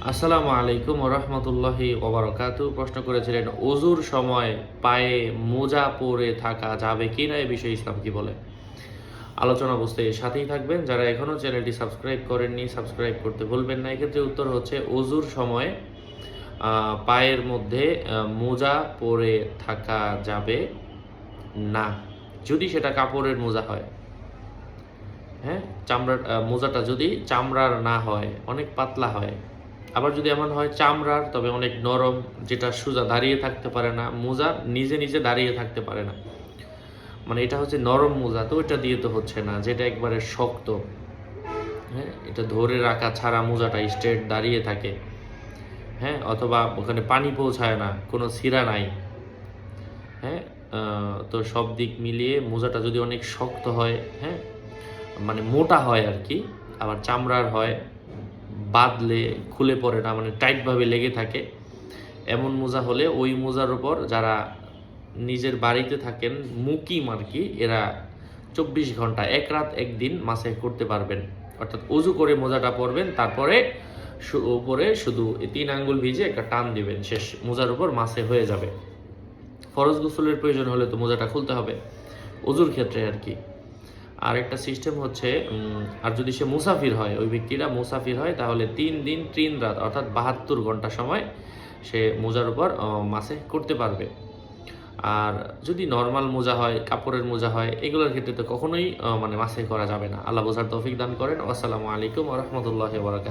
আসসালামু আলাইকুম ওয়া রাহমাতুল্লাহি ওয়া বারাকাতুহু। প্রশ্ন করেছিলেন, ওযুর সময় পায়ে মোজা পরে থাকা যাবে কিনা, এ বিষয়ে ইসলাম কি বলে? আলোচনা বুঝতে সাথেই থাকবেন। যারা এখনও চ্যানেলটি সাবস্ক্রাইব করেননি, সাবস্ক্রাইব করতে ভুলবেন না। এক্ষেত্রে উত্তর হচ্ছে, ওযুর সময় পায়ের মধ্যে মোজা পরে থাকা যাবে না, যদি সেটা কাপড়ের মোজা হয়। হ্যাঁ, চামড়ার মোজাটা যদি চামড়ার না হয়, অনেক পাতলা হয়। আবার যদি এমন হয় চামড়ার, তবে অনেক নরম, যেটা সোজা দাঁড়িয়ে থাকতে পারে না, মোজা নিজে নিজে দাঁড়িয়ে থাকতে পারে না, মানে এটা হচ্ছে নরম মোজা, তো এটা দিয়ে তো হচ্ছে না। যেটা একবারে শক্ত, হ্যাঁ, এটা ধরে রাখা ছাড়া মোজাটা স্ট্রেট দাঁড়িয়ে থাকে, হ্যাঁ, অথবা ওখানে পানি পৌঁছায় না, কোনো ছিঁড়া নাই, হ্যাঁ, তো সব দিক মিলিয়ে মোজাটা যদি অনেক শক্ত হয়, হ্যাঁ, মানে মোটা হয় আর কি, আবার চামড়ার হয়, বাঁধলে খুলে পড়ে না, মানে টাইটভাবে লেগে থাকে, এমন মোজা হলে ওই মোজার উপর যারা নিজের বাড়িতে থাকেন মুকিম আর কি, এরা 24 ঘন্টা, এক রাত একদিন মাসে করতে পারবেন। অর্থাৎ অজু করে মোজাটা পরবেন, তারপরে উপরে শুধু 3 আঙ্গুল ভিজে একটা টান দিবেন, শেষ, মোজার উপর মাসে হয়ে যাবে। ফরজ গোসলের প্রয়োজন হলে তো মোজাটা খুলতে হবে, অজুর ক্ষেত্রে আর কি। আর একটা সিস্টেম হচ্ছে, আর যদি সে মুসাফির হয়, ওই ব্যক্তিটা মুসাফির হয়, তাহলে 3 দিন 3 রাত অর্থাৎ 72 ঘন্টা সময় সে মোজার উপর মাসে করতে পারবে। আর যদি নর্মাল মোজা হয়, কাপড়ের মোজা হয়, এগুলোর ক্ষেত্রে তো কখনোই মানে মাসে করা যাবে না। আল্লাহ বোঝার তৌফিক দান করেন। আসসালামু আলাইকুম ওয়া রাহমাতুল্লাহি ওয়া বারাকাতুহু।